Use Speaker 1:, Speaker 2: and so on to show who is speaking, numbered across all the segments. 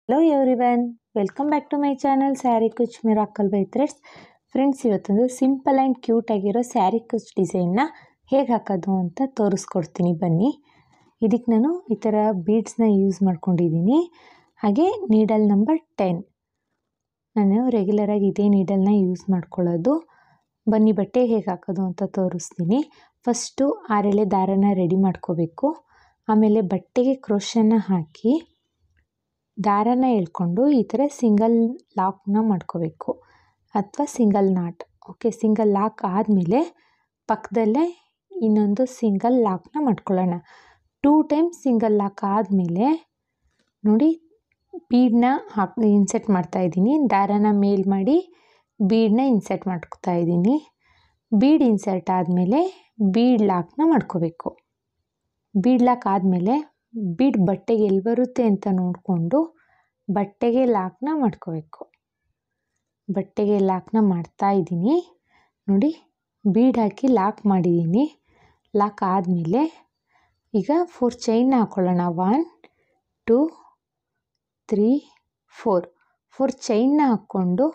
Speaker 1: Hello everyone, welcome back to my channel sari kuchu miracle by threads. Friends, ಇವತ್ತೊಂದು simple and cute ಆಗಿರೋ ಸ್ಯಾರಿ ಕುಚ್ ಡಿಸೈನ್ನ ಹೇಗೆ ಹಾಕೋದು ಅಂತ ತೋರಿಸ್ಕೊಡ್ತೀನಿ ಬನ್ನಿ. ಇದಕ್ಕೆ ನಾನು ಈ ಥರ ಬೀಡ್ಸ್ನ ಯೂಸ್ ಮಾಡ್ಕೊಂಡಿದ್ದೀನಿ. ಹಾಗೆ ನೀಡಲ್ ನಂಬರ್ 10. ನಾನು ರೆಗ್ಯುಲರಾಗಿ ಇದೇ ನೀಡಲ್ನ ಯೂಸ್ ಮಾಡ್ಕೊಳ್ಳೋದು. ಬನ್ನಿ ಬಟ್ಟೆ ಹೇಗೆ ಹಾಕೋದು ಅಂತ ತೋರಿಸ್ತೀನಿ. ಫಸ್ಟು 6 ಎಳೆ ದಾರನ ರೆಡಿ ಮಾಡ್ಕೋಬೇಕು. ಆಮೇಲೆ ಬಟ್ಟೆಗೆ ಕ್ರೋಶನ ಹಾಕಿ ದಾರನ ಎಳ್ಕೊಂಡು ಈ ಥರ ಸಿಂಗಲ್ ಲಾಕ್ನ ಮಾಡ್ಕೋಬೇಕು ಅಥವಾ single not. Okay, single lock ಆದಮೇಲೆ ಪಕ್ಕದಲ್ಲೇ ಇನ್ನೊಂದು ಸಿಂಗಲ್ ಲಾಕ್ನ ಮಾಡ್ಕೊಳ್ಳೋಣ. 2 ಟೈಮ್ಸ್ ಸಿಂಗಲ್ ಲಾಕ್ ಆದಮೇಲೆ ನೋಡಿ ಬೀಡನ್ನ ಇನ್ಸೆಟ್ ಮಾಡ್ತಾಯಿದ್ದೀನಿ. ದಾರನ ಮೇಲ್ ಮಾಡಿ ಬೀಡನ್ನ ಇನ್ಸೆಟ್ ಮಾಡ್ಕೊತಾ ಇದ್ದೀನಿ. ಬೀಡ್ ಇನ್ಸರ್ಟ್ ಆದಮೇಲೆ ಬೀಡ್ ಲಾಕ್ನ ಮಾಡ್ಕೋಬೇಕು. ಬೀಡ್ ಲಾಕ್ ಆದಮೇಲೆ ಬೀಡ್ ಬಟ್ಟೆಗೆ ಎಲ್ಲಿ ಬರುತ್ತೆ ಅಂತ ನೋಡಿಕೊಂಡು ಬಟ್ಟೆಗೆ ಲಾಕ್ನ ಮಾಡ್ಕೋಬೇಕು. ಬಟ್ಟೆಗೆ ಲಾಕ್ನ ಮಾಡ್ತಾ ಇದ್ದೀನಿ. ನೋಡಿ, ಬೀಡ್ ಹಾಕಿ ಲಾಕ್ ಮಾಡಿದ್ದೀನಿ. ಲಾಕ್ ಆದಮೇಲೆ ಈಗ 4 ಚೈನ್ನ ಹಾಕ್ಕೊಳ್ಳೋಣ. 1 2 3 4 ಚೈನ್ನ ಹಾಕ್ಕೊಂಡು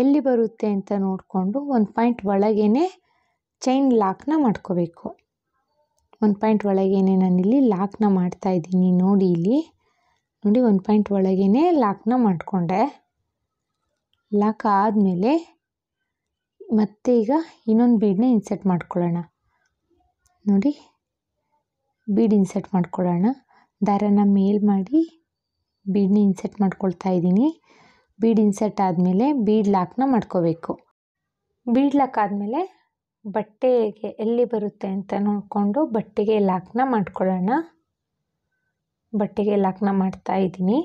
Speaker 1: ಎಲ್ಲಿ ಬರುತ್ತೆ ಅಂತ ನೋಡಿಕೊಂಡು ಒಂದು ಪಾಯಿಂಟ್ ಒಳಗೇ ಚೈನ್ ಲಾಕ್ನ ಮಾಡ್ಕೋಬೇಕು. ಒಂದು ಪಾಯಿಂಟ್ ಒಳಗೇ ನಾನಿಲ್ಲಿ ಲಾಕ್ನ ಮಾಡ್ತಾಯಿದ್ದೀನಿ. ನೋಡಿ ಇಲ್ಲಿ ನೋಡಿ, ಒಂದು ಪಾಯಿಂಟ್ ಒಳಗೇ ಲಾಕ್ನ ಮಾಡಿಕೊಂಡೆ. ಲಾಕ್ ಆದಮೇಲೆ ಮತ್ತೆ ಈಗ ಇನ್ನೊಂದು ಬೀಡನ್ನ ಇನ್ಸೆಟ್ ಮಾಡ್ಕೊಳ್ಳೋಣ. ನೋಡಿ, ಬೀಡ್ ಇನ್ಸೆಟ್ ಮಾಡ್ಕೊಳ್ಳೋಣ. ದಾರನ ಮೇಲ್ ಮಾಡಿ ಬೀಡನ್ನ ಇನ್ಸೆಟ್ ಮಾಡ್ಕೊಳ್ತಾ ಇದ್ದೀನಿ. ಬೀಡ್ ಇನ್ಸೆಟ್ ಆದಮೇಲೆ ಬೀಡ್ ಲಾಕ್ನ ಮಾಡ್ಕೋಬೇಕು. ಬೀಡ್ ಲಾಕ್ ಆದಮೇಲೆ ಬಟ್ಟೆಗೆ ಎಲ್ಲಿ ಬರುತ್ತೆ ಅಂತ ನೋಡಿಕೊಂಡು ಬಟ್ಟೆಗೆ ಲಾಕ್ನ ಮಾಡ್ಕೊಳ್ಳೋಣ. ಬಟ್ಟೆಗೆ ಲಾಕ್ನ ಮಾಡ್ತಾ ಇದ್ದೀನಿ.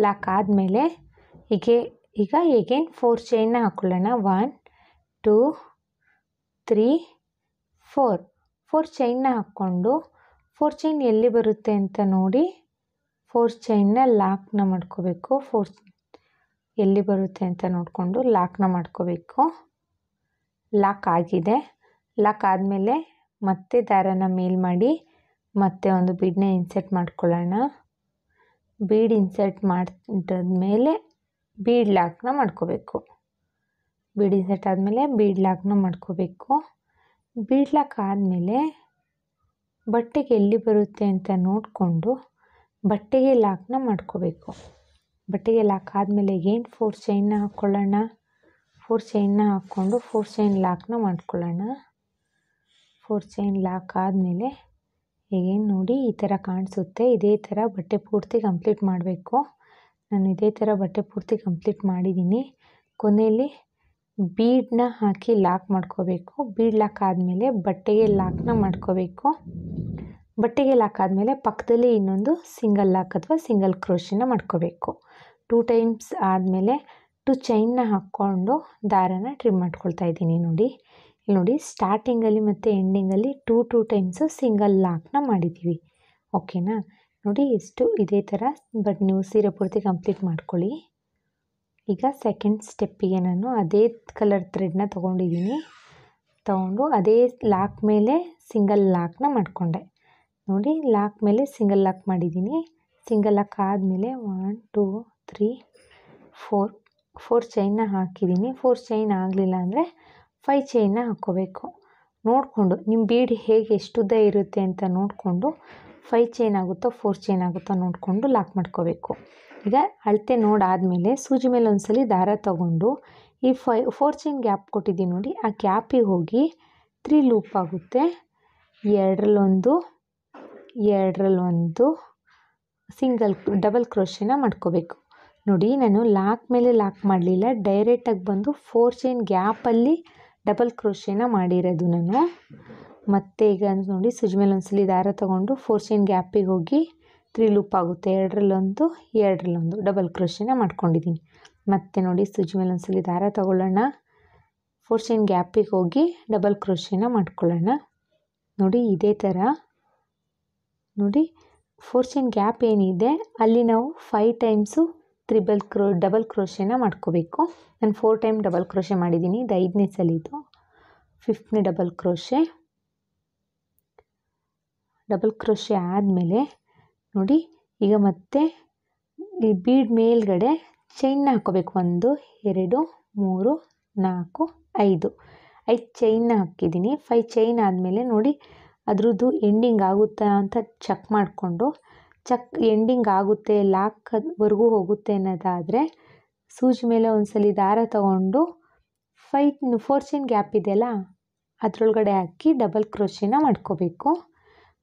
Speaker 1: ಲಾಕ್ ಆದಮೇಲೆ ಈಗ ಎಗೇನ್ 4 ಚೈನ್ನ ಹಾಕ್ಕೊಳ್ಳೋಣ. 1 2 3 4 ಚೈನ್ನ ಹಾಕ್ಕೊಂಡು 4 ಚೈನ್ ಎಲ್ಲಿ ಬರುತ್ತೆ ಅಂತ ನೋಡಿ 4 ಚೈನ್ನ ಲಾಕ್ನ ಮಾಡ್ಕೋಬೇಕು. 4 ಎಲ್ಲಿ ಬರುತ್ತೆ ಅಂತ ನೋಡಿಕೊಂಡು ಲಾಕ್ನ ಮಾಡ್ಕೋಬೇಕು. ಲಾಕ್ ಆಗಿದೆ. ಲಾಕ್ ಆದಮೇಲೆ ಮತ್ತೆ ದಾರನ ಮೇಲ್ ಮಾಡಿ ಮತ್ತೆ ಒಂದು ಬೀಡನ್ನ ಇನ್ಸೆಟ್ ಮಾಡ್ಕೊಳ್ಳೋಣ. ಬೀಡ್ ಇನ್ಸೆಟ್ ಮಾಡಿದ್ಮೇಲೆ ಬೀಡ್ ಲಾಕ್ನ ಮಾಡ್ಕೋಬೇಕು. ಬೀಡ್ ಇನ್ಸೆಟ್ ಆದಮೇಲೆ ಬೀಡ್ ಲಾಕ್ನ ಮಾಡ್ಕೋಬೇಕು. ಬೀಡ್ ಲಾಕ್ ಆದಮೇಲೆ ಬಟ್ಟೆಗೆ ಎಲ್ಲಿ ಬರುತ್ತೆ ಅಂತ ನೋಡಿಕೊಂಡು ಬಟ್ಟೆಗೆ ಲಾಕ್ನ ಮಾಡ್ಕೋಬೇಕು. ಬಟ್ಟೆಗೆ ಲಾಕ್ ಆದಮೇಲೆ ಏನು 4 ಚೈನ್ನ ಹಾಕ್ಕೊಳ್ಳೋಣ. 4 ಚೈನ್ನ ಹಾಕ್ಕೊಂಡು 4 ಚೈನ್ ಲಾಕ್ನ ಮಾಡ್ಕೊಳ್ಳೋಣ. 4 ಚೈನ್ ಲಾಕ್ ಆದಮೇಲೆ ಏನು ನೋಡಿ ಈ ಥರ ಕಾಣಿಸುತ್ತೆ. ಇದೇ ಥರ ಬಟ್ಟೆ ಪೂರ್ತಿ ಕಂಪ್ಲೀಟ್ ಮಾಡಬೇಕು. ನಾನು ಇದೇ ಥರ ಬಟ್ಟೆ ಪೂರ್ತಿ ಕಂಪ್ಲೀಟ್ ಮಾಡಿದ್ದೀನಿ. ಕೊನೆಯಲ್ಲಿ ಬೀಡನ್ನ ಹಾಕಿ ಲಾಕ್ ಮಾಡ್ಕೋಬೇಕು. ಬೀಡ್ ಲಾಕ್ ಆದಮೇಲೆ ಬಟ್ಟೆಗೆ ಲಾಕ್ನ ಮಾಡ್ಕೋಬೇಕು. ಬಟ್ಟೆಗೆ ಲಾಕ್ ಆದಮೇಲೆ ಪಕ್ಕದಲ್ಲಿ ಇನ್ನೊಂದು ಸಿಂಗಲ್ ಲಾಕ್ ಅಥವಾ ಸಿಂಗಲ್ ಕ್ರೋಶನ ಮಾಡ್ಕೋಬೇಕು. 2 ಟೈಮ್ಸ್ ಆದಮೇಲೆ 2 ಚೈನ್ನ ಹಾಕ್ಕೊಂಡು ದಾರನ ಟ್ರಿಮ್ ಮಾಡ್ಕೊಳ್ತಾ ಇದ್ದೀನಿ. ನೋಡಿ ಇಲ್ಲಿ ನೋಡಿ, ಸ್ಟಾರ್ಟಿಂಗಲ್ಲಿ ಮತ್ತು ಎಂಡಿಂಗಲ್ಲಿ 2 ಟೈಮ್ಸು ಸಿಂಗಲ್ ಲಾಕ್ನ ಮಾಡಿದ್ದೀವಿ. ಓಕೆನಾ? ನೋಡಿ ಎಷ್ಟು ಇದೇ ಥರ ಬಟ್ ನೀವು ಸೀರೆ ಪೂರ್ತಿ ಕಂಪ್ಲೀಟ್ ಮಾಡ್ಕೊಳ್ಳಿ. ಈಗ ಸೆಕೆಂಡ್ ಸ್ಟೆಪ್ಪಿಗೆ ನಾನು ಅದೇ ಕಲರ್ ಥ್ರೆಡ್ನ ತೊಗೊಂಡಿದ್ದೀನಿ. ತೊಗೊಂಡು ಅದೇ ಲಾಕ್ ಮೇಲೆ ಸಿಂಗಲ್ ಲಾಕ್ನ ಮಾಡಿಕೊಂಡೆ. ನೋಡಿ, ಲಾಕ್ ಮೇಲೆ ಸಿಂಗಲ್ ಲಾಕ್ ಮಾಡಿದ್ದೀನಿ. ಸಿಂಗಲ್ ಲಾಕ್ ಆದಮೇಲೆ 1 2 3 4 ಚೈನ್ನ ಹಾಕಿದ್ದೀನಿ. 4 ಚೈನ್ ಆಗಲಿಲ್ಲ ಅಂದರೆ 5 ಚೈನ್ನ ಹಾಕ್ಕೋಬೇಕು. ನೋಡಿಕೊಂಡು ನಿಮ್ಮ ಬೀಡ್ ಹೇಗೆ ಎಷ್ಟು ಉದ್ದ ಇರುತ್ತೆ ಅಂತ ನೋಡಿಕೊಂಡು 5 ಚೈನ್ ಆಗುತ್ತೋ 4 ಚೈನ್ ಆಗುತ್ತೋ ನೋಡಿಕೊಂಡು ಲಾಕ್ ಮಾಡ್ಕೋಬೇಕು. ಈಗ ಅಳತೆ ನೋಡಾದಮೇಲೆ ಸೂಜಿ ಮೇಲೆ ಒಂದ್ಸಲಿ ದಾರ ತಗೊಂಡು ಈ 4 ಚೈನ್ ಗ್ಯಾಪ್ ಕೊಟ್ಟಿದ್ದೀನಿ ನೋಡಿ, ಆ ಗ್ಯಾಪಿಗೆ ಹೋಗಿ 3 ಲೂಪ್ ಆಗುತ್ತೆ. ಎರಡರಲ್ಲೊಂದು ಡಬಲ್ ಕ್ರೋಶನ ಮಾಡ್ಕೋಬೇಕು. ನೋಡಿ, ನಾನು ಲಾಕ್ ಮೇಲೆ ಲಾಕ್ ಮಾಡಲಿಲ್ಲ, ಡೈರೆಕ್ಟಾಗಿ ಬಂದು 4 ಚೈನ್ ಗ್ಯಾಪಲ್ಲಿ ಡಬಲ್ ಕ್ರೋಶನ ಮಾಡಿರೋದು ನಾನು. ಮತ್ತೆ ಈಗ ನೋಡಿ, ಸೂಜಿ ಮೇಲೆ ಒಂದ್ಸಲಿ ದಾರ ತೊಗೊಂಡು 4 ಚೈನ್ ಗ್ಯಾಪಿಗೆ ಹೋಗಿ 3 ಲೂಪ್ ಆಗುತ್ತೆ. ಎರಡರಲ್ಲೊಂದು ಡಬಲ್ ಕ್ರೋಶನ ಮಾಡ್ಕೊಂಡಿದ್ದೀನಿ. ಮತ್ತೆ ನೋಡಿ, ಸೂಜಿ ಮೇಲೆ ಒಂದ್ಸಲಿ ದಾರ ತೊಗೊಳ್ಳೋಣ. 4 ಚೈನ್ ಗ್ಯಾಪಿಗೆ ಹೋಗಿ ಡಬಲ್ ಕ್ರೋಶನ ಮಾಡ್ಕೊಳ್ಳೋಣ. ನೋಡಿ ಇದೇ ಥರ ನೋಡಿ, 4 ಚೈನ್ ಗ್ಯಾಪ್ ಏನಿದೆ ಅಲ್ಲಿ ನಾವು 5 ಟೈಮ್ಸು ಡಬಲ್ ಕ್ರೋಶನ ಮಾಡ್ಕೋಬೇಕು. ನಾನು 4 ಟೈಮ್ ಡಬಲ್ ಕ್ರೋಶೆ ಮಾಡಿದ್ದೀನಿ. ಇದು 5ನೇ ಸಲಿದು 5ನೇ ಡಬಲ್ ಕ್ರೋಶೆ ಆದಮೇಲೆ ನೋಡಿ, ಈಗ ಮತ್ತೆ ಈ ಬೀಡ್ ಮೇಲ್ಗಡೆ ಚೈನ್ನ ಹಾಕ್ಕೋಬೇಕು. 1 2 3 4 5 ಚೈನ್ನ ಹಾಕಿದ್ದೀನಿ. 5 ಚೈನ್ ಆದಮೇಲೆ ನೋಡಿ ಅದ್ರದ್ದು ಎಂಡಿಂಗ್ ಆಗುತ್ತಾ ಅಂತ ಚೆಕ್ ಮಾಡಿಕೊಂಡು, ಎಂಡಿಂಗ್ ಆಗುತ್ತೆ, ಲಾಕ್ವರೆಗೂ ಹೋಗುತ್ತೆ ಅನ್ನೋದಾದರೆ ಸೂಜಿ ಮೇಲೆ ಒಂದ್ಸಲಿ ದಾರ ತಗೊಂಡು 4 ಚೈನ್ ಗ್ಯಾಪ್ ಇದೆಯಲ್ಲ ಅದರೊಳಗಡೆ ಹಾಕಿ ಡಬಲ್ ಕ್ರೋಶೆನ ಮಾಡ್ಕೋಬೇಕು.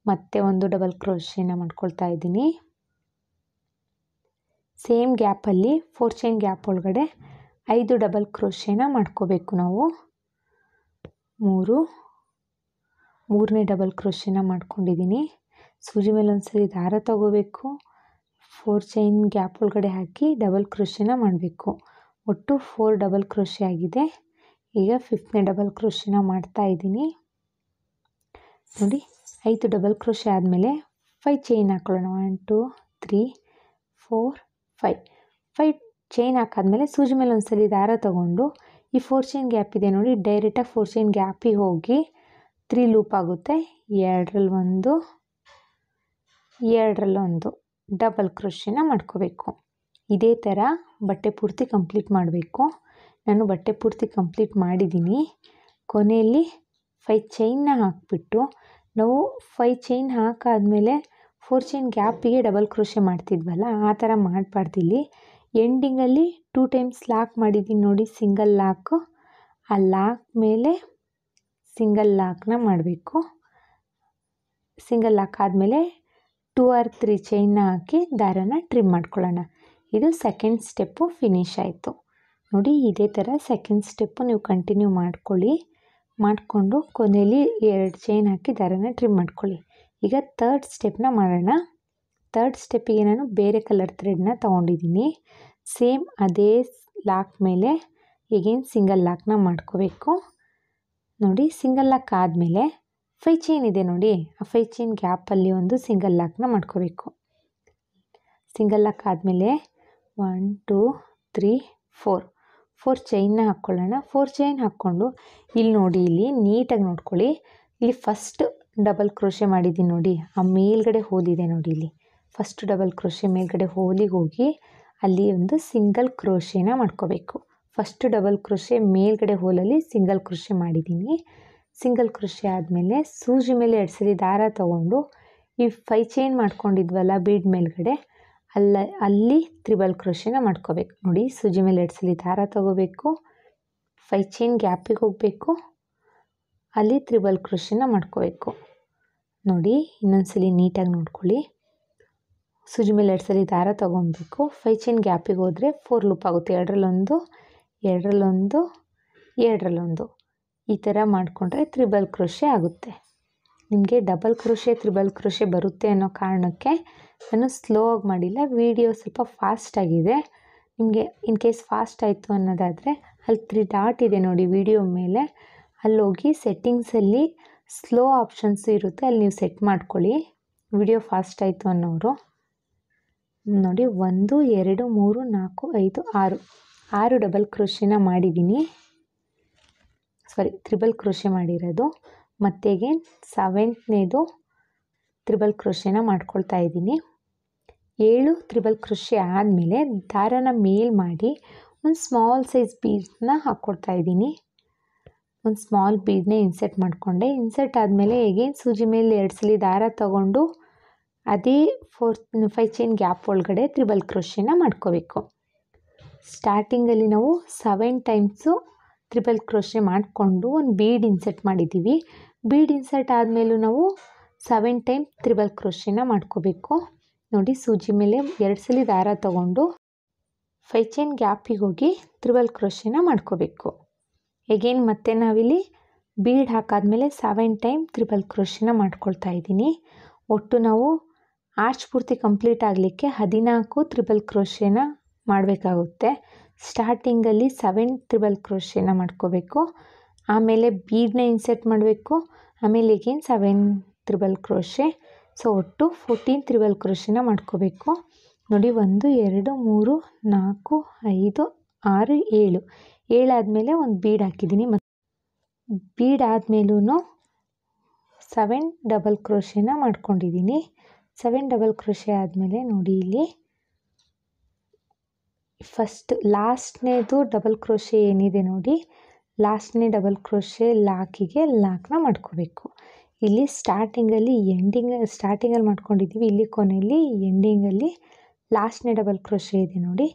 Speaker 1: ಮತ್ತೆ ಒಂದು ಡಬಲ್ ಕ್ರೋಶೆನ ಮಾಡ್ಕೊಳ್ತಾ ಇದ್ದೀನಿ. ಸೇಮ್ ಗ್ಯಾಪಲ್ಲಿ 4 ಚೈನ್ ಗ್ಯಾಪ್ ಒಳಗಡೆ 5 ಡಬಲ್ ಕ್ರೋಶೆನ ಮಾಡ್ಕೋಬೇಕು ನಾವು. ಮೂರನೇ ಡಬಲ್ ಕ್ರೋಶೆನ ಮಾಡ್ಕೊಂಡಿದ್ದೀನಿ. ಸೂಜಿ ಮೇಲೆ ಒಂದ್ಸಲಿ ದಾರ ತಗೋಬೇಕು, 4 ಚೈನ್ ಗ್ಯಾಪ್ ಒಳಗಡೆ ಹಾಕಿ ಡಬಲ್ ಕ್ರೋಶೆನ ಮಾಡಬೇಕು. ಒಟ್ಟು 4 ಡಬಲ್ ಕ್ರೋಶೆ ಆಗಿದೆ. ಈಗ 5ನೇ ಡಬಲ್ ಕ್ರೋಶೆನ ಮಾಡ್ತಾ ಇದ್ದೀನಿ. ನೋಡಿ 5 ಡಬಲ್ ಕ್ರೋಶೆ ಆದಮೇಲೆ 5 ಚೈನ್ ಹಾಕೊಳ್ಳೋಣ. 1 2 3 4 5 ಚೈನ್ ಹಾಕಾದ್ಮೇಲೆ ಸೂಜಿ ಮೇಲೆ ಒಂದ್ಸಲಿ ದಾರ ತಗೊಂಡು ಈ 4 ಚೈನ್ ಗ್ಯಾಪ್ ಇದೆ ನೋಡಿ, ಡೈರೆಕ್ಟಾಗಿ 4 ಚೈನ್ ಗ್ಯಾಪಿಗೆ ಹೋಗಿ 3 ಲೂಪ್ ಆಗುತ್ತೆ. 2ರಲ್ಲಿ 1 ಡಬಲ್ ಕ್ರೋಶೆನ ಮಾಡ್ಕೋಬೇಕು. ಇದೇ ಥರ ಬಟ್ಟೆ ಪೂರ್ತಿ ಕಂಪ್ಲೀಟ್ ಮಾಡಬೇಕು. ನಾನು ಬಟ್ಟೆ ಪೂರ್ತಿ ಕಂಪ್ಲೀಟ್ ಮಾಡಿದ್ದೀನಿ. ಕೊನೆಯಲ್ಲಿ 5 ಚೈನ್ನ ಹಾಕಿಬಿಟ್ಟು ನಾವು 5 ಚೈನ್ ಹಾಕಾದ್ಮೇಲೆ 4 ಚೈನ್ ಗ್ಯಾಪಿಗೆ ಡಬಲ್ ಕ್ರೋಶೆ ಮಾಡ್ತಿದ್ವಲ್ಲ ಆ ಥರ ಮಾಡಬಾರ್ದಿಲ್ಲಿ. ಎಂಡಿಂಗಲ್ಲಿ 2 ಟೈಮ್ಸ್ ಲಾಕ್ ಮಾಡಿದ್ದೀನಿ ನೋಡಿ, ಸಿಂಗಲ್ ಲಾಕು. ಆ ಲಾಕ್ ಮೇಲೆ ಸಿಂಗಲ್ ಲಾಕ್ನ ಮಾಡಬೇಕು. ಸಿಂಗಲ್ ಲಾಕ್ ಆದಮೇಲೆ 2 or 3 ಚೈನ್ನ ಹಾಕಿ ದಾರನ ಟ್ರಿಮ್ ಮಾಡ್ಕೊಳ್ಳೋಣ. ಇದು ಸೆಕೆಂಡ್ ಸ್ಟೆಪ್ಪು ಫಿನಿಶ್ ಆಯಿತು. ನೋಡಿ ಇದೇ ಥರ ಸೆಕೆಂಡ್ ಸ್ಟೆಪ್ಪು ನೀವು ಕಂಟಿನ್ಯೂ ಮಾಡಿಕೊಂಡು ಕೊನೆಯಲ್ಲಿ 2 ಚೈನ್ ಹಾಕಿ ದಾರನ ಟ್ರಿಮ್ ಮಾಡ್ಕೊಳ್ಳಿ. ಈಗ ಥರ್ಡ್ ಸ್ಟೆಪ್ನ ಮಾಡೋಣ. ಥರ್ಡ್ ಸ್ಟೆಪ್ಪಿಗೆ ನಾನು ಬೇರೆ ಕಲರ್ ಥ್ರೆಡ್ನ ತೊಗೊಂಡಿದ್ದೀನಿ. ಸೇಮ್ ಅದೇ ಲಾಕ್ ಮೇಲೆ ಈಗೇನು ಸಿಂಗಲ್ ಲಾಕ್ನ ಮಾಡ್ಕೋಬೇಕು. ನೋಡಿ ಸಿಂಗಲ್ ಲಾಕ್ ಆದಮೇಲೆ 5 ಚೈನ್ ಇದೆ ನೋಡಿ, ಆ 5 ಚೈನ್ ಗ್ಯಾಪಲ್ಲಿ ಒಂದು ಸಿಂಗಲ್ ಲಾಕ್ನ ಮಾಡ್ಕೋಬೇಕು. ಸಿಂಗಲ್ ಲಾಕ್ ಆದಮೇಲೆ 1 2 3 4 ಚೈನ್ನ ಹಾಕ್ಕೊಳ್ಳೋಣ. 4 ಚೈನ್ ಹಾಕ್ಕೊಂಡು ಇಲ್ಲಿ ನೋಡಿ, ಇಲ್ಲಿ ನೀಟಾಗಿ ನೋಡ್ಕೊಳ್ಳಿ. ಇಲ್ಲಿ ಫಸ್ಟ್ ಡಬಲ್ ಕ್ರೋಶೆ ಮಾಡಿದ್ದೀನಿ ನೋಡಿ, ಆ ಮೇಲ್ಗಡೆ ಹೋಲಿದೆ ನೋಡಿ, ಇಲ್ಲಿ ಫಸ್ಟ್ ಡಬಲ್ ಕ್ರೋಶೆ ಮೇಲ್ಗಡೆ ಹೋಲಿಗೆ ಹೋಗಿ ಅಲ್ಲಿ ಒಂದು ಸಿಂಗಲ್ ಕ್ರೋಶೆನ ಮಾಡ್ಕೋಬೇಕು. ಫಸ್ಟ್ ಡಬಲ್ ಕ್ರೋಶೆ ಮೇಲ್ಗಡೆ ಹೋಲಲ್ಲಿ ಸಿಂಗಲ್ ಕ್ರೋಶೆ ಮಾಡಿದ್ದೀನಿ. ಸಿಂಗಲ್ ಕ್ರೋಶೆ ಆದಮೇಲೆ ಸೂಜಿ ಮೇಲೆ 2 ಸಲ ದಾರ ತಗೊಂಡು ಈ 5 ಚೈನ್ ಮಾಡ್ಕೊಂಡಿದ್ವಲ್ಲ ಬೀಡ್ ಮೇಲ್ಗಡೆ ಅಲ್ಲಿ ತ್ರಿಬಲ್ ಕ್ರೋಶೆನ ಮಾಡ್ಕೋಬೇಕು. ನೋಡಿ ಸೂಜಿ ಮೇಲೆ 2 ಸಲ ದಾರ ತಗೋಬೇಕು, 5 ಚೈನ್ ಗ್ಯಾಪಿಗೆ ಹೋಗಬೇಕು, ಅಲ್ಲಿ ತ್ರಿಬಲ್ ಕ್ರೋಶೆನ ಮಾಡ್ಕೋಬೇಕು. ನೋಡಿ ಇನ್ನೊಂದ್ಸಲಿ ನೀಟಾಗಿ ನೋಡ್ಕೊಳ್ಳಿ. ಸೂಜಿ ಮೇಲೆ 2 ಸಲ ದಾರ ತೊಗೊಬೇಕು, 5 ಚೈನ್ ಗ್ಯಾಪಿಗೆ ಹೋದರೆ 4 ಲೂಪ್ ಆಗುತ್ತೆ. 2ರಲ್ಲಿ 1 ಈ ಥರ ಮಾಡಿಕೊಂಡ್ರೆ ತ್ರಿಬಲ್ ಕ್ರೋಶೆ ಆಗುತ್ತೆ. ನಿಮಗೆ ಡಬಲ್ ಕ್ರೋಶೆ ತ್ರಿಬಲ್ ಕ್ರೋಶೆ ಬರುತ್ತೆ ಅನ್ನೋ ಕಾರಣಕ್ಕೆ ನಾನು ಸ್ಲೋ ಆಗಿ ಮಾಡಿಲ್ಲ, ವಿಡಿಯೋ ಸ್ವಲ್ಪ ಫಾಸ್ಟ್ ಆಗಿದೆ. ನಿಮಗೆ ಇನ್ ಕೇಸ್ ಫಾಸ್ಟ್ ಆಯಿತು ಅನ್ನೋದಾದರೆ ಅಲ್ಲಿ 3 ಡಾಟ್ ಇದೆ ನೋಡಿ ವಿಡಿಯೋ ಮೇಲೆ, ಅಲ್ಲಿ ಹೋಗಿ ಸೆಟ್ಟಿಂಗ್ಸಲ್ಲಿ ಸ್ಲೋ ಆಪ್ಷನ್ಸ್ ಇರುತ್ತೆ, ಅಲ್ಲಿ ನೀವು ಸೆಟ್ ಮಾಡ್ಕೊಳ್ಳಿ. ವಿಡಿಯೋ ಫಾಸ್ಟ್ ಆಯಿತು ಅನ್ನೋರು ನೋಡಿ 1 2 3 4 5 6 ಡಬಲ್ ಕ್ರೋಶೆನ ಮಾಡಿದ್ದೀನಿ. ತ್ರಿಬಲ್ ಕ್ರೋಶೆ ಮಾಡಿರೋದು. ಮತ್ತೆಗೆ 7ನೇದು ತ್ರಿಬಲ್ ಕ್ರೋಶೆನ ಮಾಡ್ಕೊಳ್ತಾ ಇದ್ದೀನಿ. 7 ತ್ರಿಬಲ್ ಕ್ರೋಶೆ ಆದಮೇಲೆ ದಾರನ ಮೇಲ್ ಮಾಡಿ ಒಂದು ಸ್ಮಾಲ್ ಸೈಜ್ ಬೀಡ್ನ ಹಾಕ್ಕೊಳ್ತಾ ಇದ್ದೀನಿ. ಒಂದು ಸ್ಮಾಲ್ ಬೀಡ್ನ ಇನ್ಸರ್ಟ್ ಮಾಡಿಕೊಂಡೆ. ಇನ್ಸರ್ಟ್ ಆದಮೇಲೆ ಎಗೇನ್ ಸೂಜಿ ಮೇಲೆ 2 ಸಲ ದಾರ ತಗೊಂಡು ಅದೇ 5 ಚೈನ್ ಗ್ಯಾಪ್ ಒಳಗಡೆ ತ್ರಿಬಲ್ ಕ್ರೋಶೆನ ಮಾಡ್ಕೋಬೇಕು. ಸ್ಟಾರ್ಟಿಂಗಲ್ಲಿ ನಾವು 7 ಟೈಮ್ಸು ತ್ರಿಬಲ್ ಕ್ರೋಶೆ ಮಾಡಿಕೊಂಡು ಒಂದು ಬೀಡ್ ಇನ್ಸರ್ಟ್ ಮಾಡಿದ್ದೀವಿ. ಬೀಡ್ ಇನ್ಸರ್ಟ್ ಆದಮೇಲೂ ನಾವು 7 ಟೈಮ್ ತ್ರಿಬಲ್ ಕ್ರೋಶೆನ ಮಾಡ್ಕೋಬೇಕು. ನೋಡಿ ಸೂಜಿ ಮೇಲೆ 2 ಸಲ ದಾರ ತಗೊಂಡು 5 ಚೈನ್ ಗ್ಯಾಪಿಗೆ ಹೋಗಿ ತ್ರಿಬಲ್ ಕ್ರೋಶೆನ ಮಾಡ್ಕೋಬೇಕು. ಎಗೇನ್ ಮತ್ತೆ ನಾವಿಲ್ಲಿ ಬೀಡ್ ಹಾಕಾದ್ಮೇಲೆ 7 ಟೈಮ್ ತ್ರಿಬಲ್ ಕ್ರೋಶೆನ ಮಾಡ್ಕೊಳ್ತಾ ಇದ್ದೀನಿ. ಒಟ್ಟು ನಾವು ಆರ್ಚ್ ಪೂರ್ತಿ ಕಂಪ್ಲೀಟ್ ಆಗಲಿಕ್ಕೆ 14 ತ್ರಿಬಲ್ ಕ್ರೋಶೆನ ಮಾಡಬೇಕಾಗುತ್ತೆ. ಸ್ಟಾರ್ಟಿಂಗಲ್ಲಿ 7 ತ್ರಿಬಲ್ ಕ್ರೋಶೆನ ಮಾಡ್ಕೋಬೇಕು, ಆಮೇಲೆ ಬೀಡನ್ನ ಇನ್ಸರ್ಟ್ ಮಾಡಬೇಕು, ಆಮೇಲೆ ಎಗೇನ್ 7 ತ್ರಿಬಲ್ ಕ್ರೋಶೆ. ಸೊ ಒಟ್ಟು 14 ತ್ರಿಬಲ್ ಕ್ರೋಶೆನ ಮಾಡ್ಕೋಬೇಕು. ನೋಡಿ 1 2 3 4 5 6 7 ಆದಮೇಲೆ ಒಂದು ಬೀಡ್ ಹಾಕಿದ್ದೀನಿ. ಮತ್ತು ಬೀಡ್ ಆದಮೇಲೂ 7 ಡಬಲ್ ಕ್ರೋಶೆನ ಮಾಡ್ಕೊಂಡಿದ್ದೀನಿ. 7 ಡಬಲ್ ಕ್ರೋಶೆ ಆದಮೇಲೆ ನೋಡಿ ಇಲ್ಲಿ ಫಸ್ಟ್ ಲಾಸ್ಟ್ನೇದು ಡಬಲ್ ಕ್ರೋಶೆ ಏನಿದೆ ನೋಡಿ, ಲಾಸ್ಟ್ನೇ ಡಬಲ್ ಕ್ರೋಶೆ ಲಾಕಿಗೆ ಲಾಕ್ನ ಮಾಡ್ಕೋಬೇಕು. ಇಲ್ಲಿ ಸ್ಟಾರ್ಟಿಂಗಲ್ಲಿ ಸ್ಟಾರ್ಟಿಂಗಲ್ಲಿ ಮಾಡ್ಕೊಂಡಿದ್ದೀವಿ, ಇಲ್ಲಿ ಕೊನೆಯಲ್ಲಿ ಎಂಡಿಂಗಲ್ಲಿ ಲಾಸ್ಟ್ನೇ ಡಬಲ್ ಕ್ರೋಶೆ ಇದೆ ನೋಡಿ,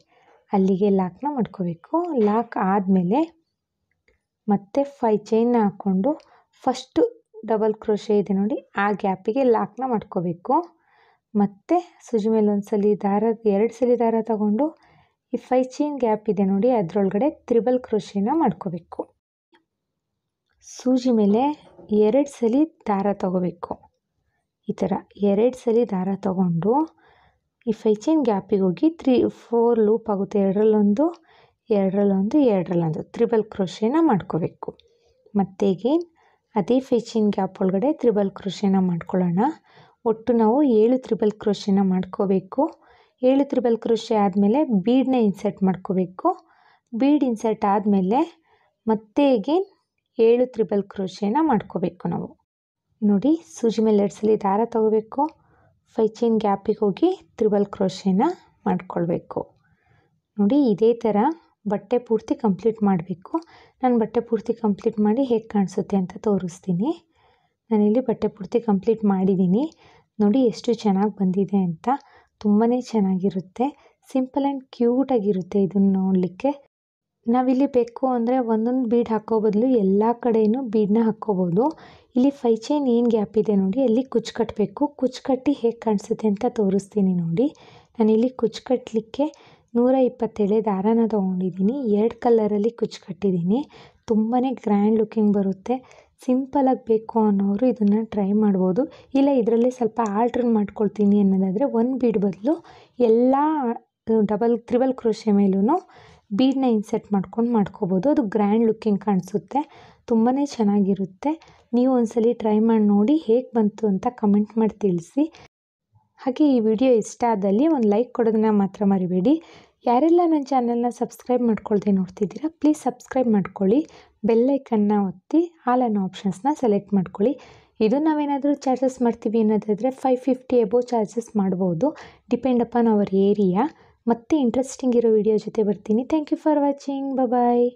Speaker 1: ಅಲ್ಲಿಗೆ ಲಾಕ್ನ ಮಾಡ್ಕೋಬೇಕು. ಲಾಕ್ ಆದಮೇಲೆ ಮತ್ತೆ 5 ಚೈನ್ನ ಹಾಕ್ಕೊಂಡು ಫಸ್ಟು ಡಬಲ್ ಕ್ರೋಶೆ ಇದೆ ನೋಡಿ, ಆ ಗ್ಯಾಪಿಗೆ ಲಾಕ್ನ ಮಾಡ್ಕೋಬೇಕು. ಮತ್ತು ಸೂಜಿ ಮೇಲೆ ಒಂದ್ಸಲಿ ದಾರ 2 ಸಲ ದಾರ ತಗೊಂಡು ಈ 5 ಚೈನ್ ಗ್ಯಾಪ್ ಇದೆ ನೋಡಿ, ಅದರೊಳಗಡೆ ತ್ರಿಬಲ್ ಕ್ರೋಶೆನ ಮಾಡ್ಕೋಬೇಕು. ಸೂಜಿ ಮೇಲೆ 2 ಸಲ ದಾರ ತಗೋಬೇಕು. ಈ ಥರ 2 ಸಲ ದಾರ ತಗೊಂಡು ಈ 5 ಚೈನ್ ಗ್ಯಾಪಿಗೆ ಹೋಗಿ 4 ಲೂಪ್ ಆಗುತ್ತೆ. 2ರಲ್ಲೊಂದು, 2ರಲ್ಲೊಂದು, 2ರಲ್ಲೊಂದು ತ್ರಿಬಲ್ ಕ್ರೋಶೆನ ಮಾಡ್ಕೋಬೇಕು. ಮತ್ತು ಅಗೇನ್ ಅದೇ 5 ಚೈನ್ ಗ್ಯಾಪ್ ಒಳಗಡೆ ತ್ರಿಬಲ್ ಕ್ರೋಶೆನ ಮಾಡ್ಕೊಳ್ಳೋಣ. ಒಟ್ಟು ನಾವು 7 ತ್ರಿಬಲ್ ಕ್ರೋಶೆನ ಮಾಡ್ಕೋಬೇಕು. 7 ತ್ರಿಬಲ್ ಕ್ರೋಶೆ ಆದಮೇಲೆ ಬೀಡನ್ನ ಇನ್ಸರ್ಟ್ ಮಾಡ್ಕೋಬೇಕು. ಬೀಡ್ ಇನ್ಸರ್ಟ್ ಆದಮೇಲೆ ಮತ್ತೆ ಅಗೇನ್ 7 ತ್ರಿಬಲ್ ಕ್ರೋಶೆನ ಮಾಡ್ಕೋಬೇಕು ನಾವು. ನೋಡಿ, ಸೂಜಿ ಮೇಲೆ 2 ಸಲ ದಾರ ತಗೋಬೇಕು, 5 ಚೈನ್ ಗ್ಯಾಪಿಗೆ ಹೋಗಿ ತ್ರಿಬಲ್ ಕ್ರೋಶೆನ ಮಾಡ್ಕೊಳ್ಬೇಕು. ನೋಡಿ, ಇದೇ ಥರ ಬಟ್ಟೆ ಪೂರ್ತಿ ಕಂಪ್ಲೀಟ್ ಮಾಡಬೇಕು. ನಾನು ಬಟ್ಟೆ ಪೂರ್ತಿ ಕಂಪ್ಲೀಟ್ ಮಾಡಿ ಹೇಗೆ ಕಾಣಿಸುತ್ತೆ ಅಂತ ತೋರಿಸ್ತೀನಿ. ನಾನಿಲ್ಲಿ ಬಟ್ಟೆ ಪೂರ್ತಿ ಕಂಪ್ಲೀಟ್ ಮಾಡಿದ್ದೀನಿ. ನೋಡಿ ಎಷ್ಟು ಚೆನ್ನಾಗಿ ಬಂದಿದೆ ಅಂತ. ತುಂಬಾ ಚೆನ್ನಾಗಿರುತ್ತೆ, ಸಿಂಪಲ್ ಆ್ಯಂಡ್ ಕ್ಯೂಟಾಗಿರುತ್ತೆ ಇದನ್ನು ನೋಡಲಿಕ್ಕೆ. ನಾವಿಲ್ಲಿ ಬೇಕು ಅಂದರೆ ಒಂದೊಂದು ಬೀಡ್ ಹಾಕೋ ಬದಲು ಎಲ್ಲ ಕಡೆಯೂ ಬೀಡನ್ನ ಹಾಕ್ಕೋಬೋದು. ಇಲ್ಲಿ 5 ಚೈನ್ ಏನು ಗ್ಯಾಪ್ ಇದೆ ನೋಡಿ, ಅಲ್ಲಿ ಕುಚ್ಚು ಕಟ್ಟಬೇಕು. ಕುಚ್ಚು ಕಟ್ಟಿ ಹೇಗೆ ಕಾಣಿಸುತ್ತೆ ಅಂತ ತೋರಿಸ್ತೀನಿ ನೋಡಿ. ನಾನಿಲ್ಲಿ ಕುಚ್ಚು ಕಟ್ಟಲಿಕ್ಕೆ 127 ದಾರಾನ ತೊಗೊಂಡಿದ್ದೀನಿ. 2 ಕಲರಲ್ಲಿ ಕುಚ್ಚು ಕಟ್ಟಿದ್ದೀನಿ. ತುಂಬಾ ಗ್ರ್ಯಾಂಡ್ ಲುಕ್ಕಿಂಗ್ ಬರುತ್ತೆ. ಸಿಂಪಲಾಗಿ ಬೇಕು ಅನ್ನೋರು ಇದನ್ನು ಟ್ರೈ ಮಾಡ್ಬೋದು. ಇಲ್ಲ ಇದರಲ್ಲಿ ಸ್ವಲ್ಪ ಆಲ್ಟ್ರನ್ ಮಾಡ್ಕೊಳ್ತೀನಿ ಅನ್ನೋದಾದರೆ ಒಂದು ಬೀಡ್ ಬದಲು ಎಲ್ಲ ತ್ರಿಬಲ್ ಕ್ರೋಶೆ ಮೇಲೂ ಬೀಡನ್ನ ಇನ್ಸರ್ಟ್ ಮಾಡ್ಕೋಬೋದು. ಅದು ಗ್ರ್ಯಾಂಡ್ ಲುಕ್ಕಿಂಗ್ ಕಾಣಿಸುತ್ತೆ, ತುಂಬಾ ಚೆನ್ನಾಗಿರುತ್ತೆ. ನೀವು ಒಂದ್ಸಲಿ ಟ್ರೈ ಮಾಡಿ ನೋಡಿ, ಹೇಗೆ ಬಂತು ಅಂತ ಕಮೆಂಟ್ ಮಾಡಿ ತಿಳಿಸಿ. ಹಾಗೆ ಈ ವಿಡಿಯೋ ಇಷ್ಟ ಆದಲ್ಲಿ ಒಂದು ಲೈಕ್ ಕೊಡೋದನ್ನ ಮಾತ್ರ ಮರಿಬೇಡಿ. ಯಾರೆಲ್ಲ ನನ್ನ ಚಾನಲ್ನ ಸಬ್ಸ್ಕ್ರೈಬ್ ಮಾಡ್ಕೊಳ್ದೆ ನೋಡ್ತಿದ್ದೀರಾ, ಪ್ಲೀಸ್ ಸಬ್ಸ್ಕ್ರೈಬ್ ಮಾಡ್ಕೊಳ್ಳಿ. ಬೆಲ್ಲೈಕನ್ನ ಒತ್ತಿ ಆಲ್ ಅನ್ನೋ ಆಪ್ಷನ್ಸ್ನ ಸೆಲೆಕ್ಟ್ ಮಾಡ್ಕೊಳ್ಳಿ. ಇದು ನಾವೇನಾದರೂ ಚಾರ್ಜಸ್ ಮಾಡ್ತೀವಿ ಅನ್ನೋದಾದರೆ 550 ಎಬೋ ಚಾರ್ಜಸ್ ಮಾಡ್ಬೋದು, ಡಿಪೆಂಡ್ ಅಪಾನ್ ಅವರ್ ಏರಿಯಾ. ಮತ್ತೆ ಇಂಟ್ರೆಸ್ಟಿಂಗ್ ಇರೋ ವಿಡಿಯೋ ಜೊತೆ ಬರ್ತೀನಿ. Thank you for watching. Bye.